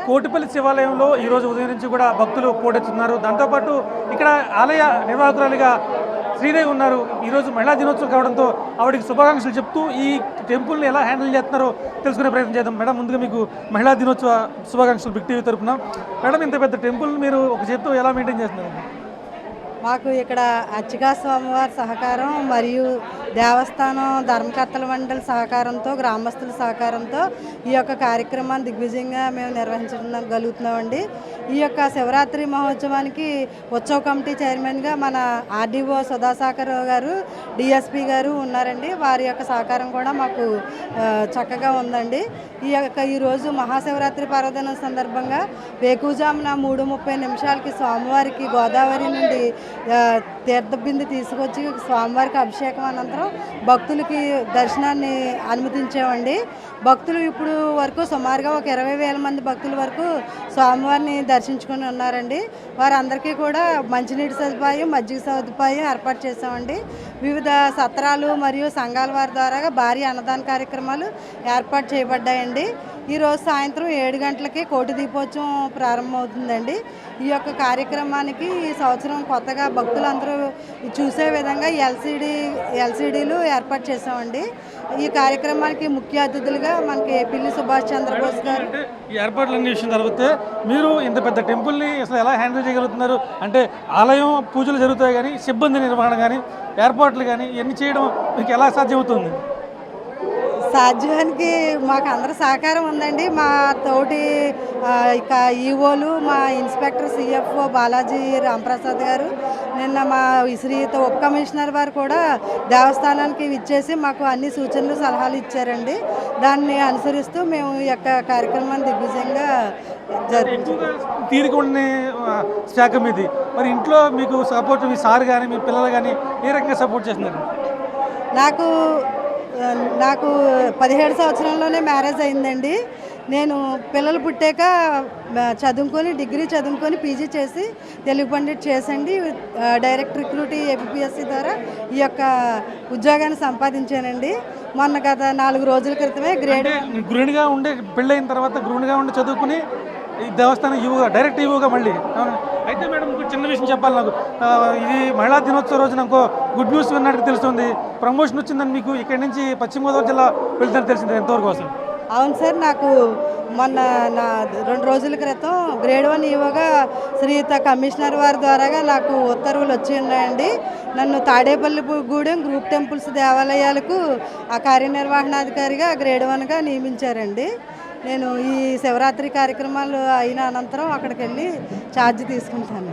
కోటిపల్లి శివాలయంలో ఈరోజు ఉదయం నుంచి కూడా భక్తులు పోటెత్తున్నారు. దాంతోపాటు ఇక్కడ ఆలయ నిర్వాహకురాలిగా శ్రీదేవి ఉన్నారు. ఈరోజు మహిళా దినోత్సవం కావడంతో ఆవిడకి శుభాకాంక్షలు చెప్తూ ఈ టెంపుల్ని ఎలా హ్యాండిల్ చేస్తున్నారో తెలుసుకునే ప్రయత్నం చేద్దాం. మేడం, ముందుగా మీకు మహిళా దినోత్సవ శుభాకాంక్షలు బిగ్ టీవీ తరపున. మేడం, ఇంత పెద్ద టెంపుల్ని మీరు ఒక చేత్తో ఎలా మెయింటైన్ చేస్తున్నారు? మాకు ఇక్కడ అర్చకా స్వామివారి సహకారం మరియు దేవస్థానం ధర్మకర్తల మండలి సహకారంతో, గ్రామస్తుల సహకారంతో ఈ యొక్క కార్యక్రమాన్ని దిగ్విజయంగా మేము నిర్వహించగలుగుతున్నామండి. ఈ యొక్క శివరాత్రి మహోత్సవానికి ఉత్సవ కమిటీ చైర్మన్గా మన ఆర్డీఓ సుధాసాగర్ గారు, డిఎస్పీ గారు ఉన్నారండి. వారి యొక్క సహకారం కూడా మాకు చక్కగా ఉందండి. ఈరోజు మహాశివరాత్రి పర్వదినం సందర్భంగా వేకుజామున 3:30 స్వామివారికి గోదావరి నుండి తీర్థబిందు తీసుకొచ్చి స్వామివారికి అభిషేకం అనంతరం భక్తులకి దర్శనాన్ని అనుమతించామండి. భక్తులు ఇప్పుడు వరకు సుమారుగా ఒక 20,000 మంది భక్తుల వరకు స్వామివారిని దర్శించుకొని ఉన్నారండి. వారందరికీ కూడా మంచినీటి సదుపాయం, మజ్జిగ సదుపాయం ఏర్పాటు చేసామండి. వివిధ సత్రాలు మరియు సంఘాల వారి ద్వారా భారీ అన్నదాన కార్యక్రమాలు ఏర్పాటు చేయబడ్డాయండి. ఈరోజు సాయంత్రం 7 గంటలకి కోటి దీపోత్సవం ప్రారంభమవుతుందండి. ఈ యొక్క కార్యక్రమానికి ఈ సంవత్సరం కొత్తగా భక్తులందరూ చూసే విధంగా ఎల్సీడీలు ఏర్పాటు చేసామండి. ఈ కార్యక్రమానికి ముఖ్య అతిథులుగా మనకి పిల్లి సుభాష్ చంద్రబోస్ గారు. ఈ ఏర్పాట్లన్నీ విషయం తర్వాత మీరు ఇంత పెద్ద టెంపుల్ని అసలు ఎలా హ్యాండిల్ చేయగలుగుతున్నారు? అంటే ఆలయం పూజలు జరుగుతాయి కానీ సిబ్బంది నిర్వహణ కానీ ఏర్పాట్లు కానీ ఇవన్నీ చేయడం మీకు ఎలా సాధ్యమవుతుంది? సాధ్యానికి మాకు అందరి సహకారం ఉందండి. మా తోటి ఇక ఈఓలు, మా ఇన్స్పెక్టర్ సిఎఫ్ఓ బాలాజీ రాంప్రసాద్ గారు, నిన్న మా శ్రీతో ఉప కమిషనర్ వారు కూడా దేవస్థానానికి విచ్చేసి మాకు అన్ని సూచనలు సలహాలు ఇచ్చారండి. దాన్ని అనుసరిస్తూ మేము ఈ యొక్క కార్యక్రమాన్ని దిగ్విజయంగా తీరిక ఉండే శాఖ మీది. మరి ఇంట్లో మీకు సపోర్ట్ మీ సార్ కానీ మీ పిల్లలు కానీ ఏ రకంగా సపోర్ట్ చేస్తున్నారు? నాకు 17 సంవత్సరంలోనే మ్యారేజ్ అయిందండి. నేను పిల్లలు పుట్టాక డిగ్రీ చదువుకొని పీజీ చేసి తెలుగు పండిట్ చేసండి డైరెక్ట్ రిక్రూటీ ఏపీఎస్సీ ద్వారా ఈ యొక్క ఉద్యోగాన్ని సంపాదించానండి. మొన్న గత 4 రోజుల క్రితమే గృహిణిగా ఉండే పెళ్ళైన తర్వాత గృహిణిగా ఉండి చదువుకుని ఈ దేవస్థానం డైరెక్ట్ ఈవోగా మళ్ళీ. అయితే మేడం, చిన్న విషయం చెప్పాలి నాకు. ఇది మహిళా దినోత్సవ రోజున ఇంకో గుడ్ న్యూస్ విన్నట్టు తెలుస్తుంది. ప్రమోషన్ వచ్చిందని మీకు ఇక్కడి నుంచి పశ్చిమ గోదావరి జిల్లా వెళ్తుందని తెలిసింది. ఎంతవరకు వస్తుంది? అవును సార్, నాకు మొన్న 2 రోజుల క్రితం గ్రేడ్ 1 ఈవోగా శ్రీయుత కమిషనర్ వారి ద్వారాగా నాకు ఉత్తర్వులు వచ్చి ఉన్నాయండి. నన్ను తాడేపల్లిగూడెం గ్రూప్ టెంపుల్స్ దేవాలయాలకు ఆ కార్యనిర్వహణాధికారిగా గ్రేడ్ 1గా నియమించారండి. నేను ఈ శివరాత్రి కార్యక్రమాలు అయిన అనంతరం అక్కడికి వెళ్ళి ఛార్జ్ తీసుకుంటాను.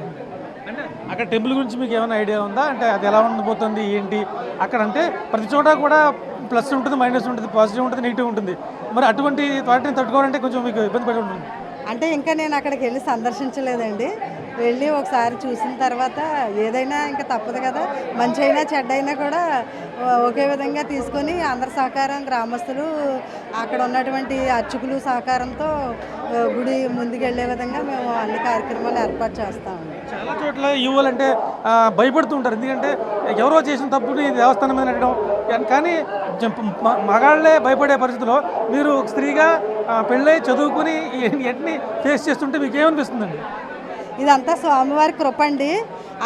అంటే అక్కడ టెంపుల్ గురించి మీకు ఏమైనా ఐడియా ఉందా? అంటే అది ఎలా ఉండబోతుంది ఏంటి అక్కడ? అంటే ప్రతి చోట కూడా ప్లస్ ఉంటుంది, మైనస్ ఉంటుంది, పాజిటివ్ ఉంటుంది, నెగిటివ్ ఉంటుంది. మరి అటువంటి వాటిని తట్టుకోవాలంటే కొంచెం మీకు ఇబ్బంది పడి ఉంటుంది. అంటే ఇంకా నేను అక్కడికి వెళ్ళి సందర్శించలేదండి. వెళ్ళి ఒకసారి చూసిన తర్వాత ఏదైనా ఇంకా తప్పదు కదా, మంచి అయినా చెడ్డ అయినా కూడా ఒకే విధంగా తీసుకొని అందరి సహకారం, గ్రామస్తులు, అక్కడ ఉన్నటువంటి అర్చకులు సహకారంతో గుడి ముందుకెళ్లే విధంగా మేము అన్ని కార్యక్రమాలు ఏర్పాటు చేస్తామండి. చాలా చోట్ల యువలు అంటే భయపడుతూ ఉంటారు. ఎందుకంటే ఎవరో చేసిన తప్పుని దేవస్థానం మీద నెట్టడం. కానీ మగాళ్లే భయపడే పరిస్థితిలో మీరు స్త్రీగా పెళ్ళై చదువుకుని ఎన్ని ఫేస్ చేస్తుంటే మీకు ఏమనిపిస్తుందండి? ఇదంతా స్వామివారి కృప అండి.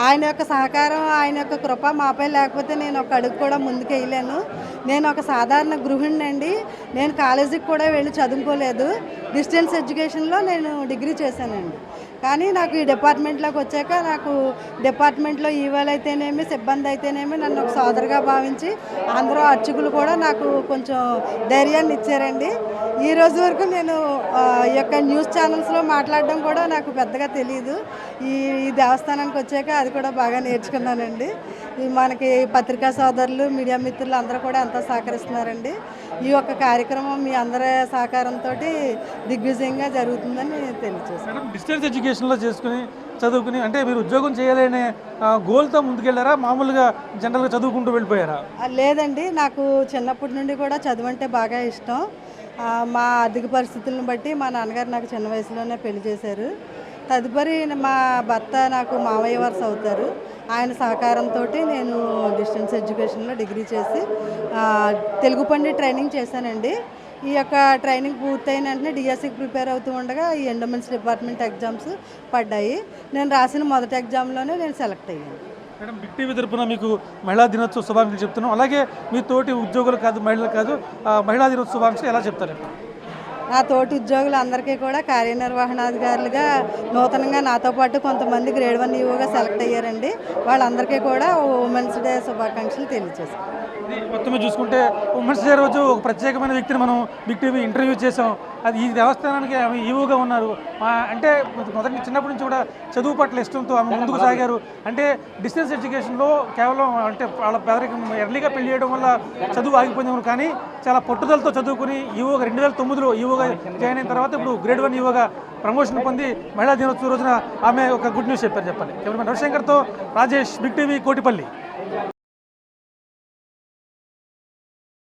ఆయన యొక్క సహకారం, ఆయన యొక్క కృప మాపై లేకపోతే నేను ఒక అడుగు కూడా ముందుకు వేయలేను. నేను ఒక సాధారణ గృహిణి అండి. నేను కాలేజీకి కూడా వెళ్ళి చదువుకోలేదు. డిస్టెన్స్ ఎడ్యుకేషన్లో నేను డిగ్రీ చేశానండి. కానీ నాకు ఈ డిపార్ట్మెంట్లోకి వచ్చాక నాకు డిపార్ట్మెంట్లో ఈవోలు అయితేనేమి, సిబ్బంది అయితేనేమి నన్ను ఒక సోదరుగా భావించి అందరూ అర్చకులు కూడా నాకు కొంచెం ధైర్యాన్ని ఇచ్చారండి. ఈ రోజు వరకు నేను ఈ యొక్క న్యూస్ ఛానల్స్లో మాట్లాడడం కూడా నాకు పెద్దగా తెలియదు. ఈ దేవస్థానానికి వచ్చాక అది కూడా బాగా నేర్చుకున్నానండి. మనకి పత్రికా సోదరులు, మీడియా మిత్రులు అందరూ కూడా ఎంతో సహకరిస్తున్నారండి. ఈ యొక్క కార్యక్రమం మీ అందరి సహకారంతో దిగ్విజయంగా జరుగుతుందని తెలియజేస్తాను. డిస్టెన్స్ ఎడ్యుకేషన్లో చదువుకుని అంటే మీరు ఉద్యోగం చేయాలనే గోల్తో ముందుకెళ్ళారా? మామూలుగా జనరల్గా చదువుకుంటూ వెళ్ళిపోయారా? లేదండి, నాకు చిన్నప్పటి నుండి కూడా చదువు అంటే బాగా ఇష్టం. మా ఆర్థిక పరిస్థితులను బట్టి మా నాన్నగారు నాకు చిన్న వయసులోనే పెళ్లి చేశారు. తదుపరి మా భర్త నాకు మామయ్య వరుస అవుతారు. ఆయన సహకారంతో నేను డిస్టెన్స్ ఎడ్యుకేషన్లో డిగ్రీ చేసి తెలుగు పండిట్ ట్రైనింగ్ చేశానండి. ఈ యొక్క ట్రైనింగ్ పూర్తయిన వెంటనే డిఎస్సికి ప్రిపేర్ అవుతూ ఉండగా ఈ ఎండోమెంట్స్ డిపార్ట్మెంట్ ఎగ్జామ్స్ పడ్డాయి. నేను రాసిన మొదటి ఎగ్జామ్లోనే నేను సెలెక్ట్ అయ్యాను. మేడం, బిగ్ టీవీ తరపున మీకు మహిళా దినోత్సవ శుభాకాంక్షలు చెప్తున్నాం. అలాగే మీ తోటి ఉద్యోగులు కాదు, మహిళలు కాదు, మహిళా దినోత్సవ శుభాకాంక్షలు ఎలా చెప్తారు? నా తోటి ఉద్యోగులందరికీ కూడా కార్యనిర్వహణాధికారులుగా నూతనంగా నాతో పాటు కొంతమంది గ్రేడ్ 1 ఈవోగా సెలెక్ట్ అయ్యారండి. వాళ్ళందరికీ కూడా ఉమెన్స్ డే శుభాకాంక్షలు తెలియజేస్తాను. మొత్తం చూసుకుంటే ఉమెన్స్ డే రోజు ఒక ప్రత్యేకమైన వ్యక్తిని మనం బిగ్ టీవీ ఇంటర్వ్యూ చేసాం. అది ఈ దేవస్థానానికి ఆమె ఈవోగా ఉన్నారు. అంటే మొదటి చిన్నప్పటి నుంచి కూడా చదువు పట్ల ఇష్టంతో ఆమె ముందుకు సాగారు. అంటే డిస్టెన్స్ ఎడ్యుకేషన్లో కేవలం అంటే వాళ్ళ పేదరికం ఎర్లీగా పెళ్లి చేయడం వల్ల చదువు ఆగిపోయింది. కానీ చాలా పట్టుదలతో చదువుకుని ఈవోగా 2009లో ఈవోగా జాయిన్ అయిన తర్వాత ఇప్పుడు గ్రేడ్ 1 ఈవోగా ప్రమోషన్ పొంది మహిళా దినోత్సవ రోజున ఆమె ఒక గుడ్ న్యూస్ చెప్పారు. చెప్పాలి. కెమెరామెన్ రవిశంకర్తో రాజేష్, బిగ్ టీవీ, కోటిపల్లి.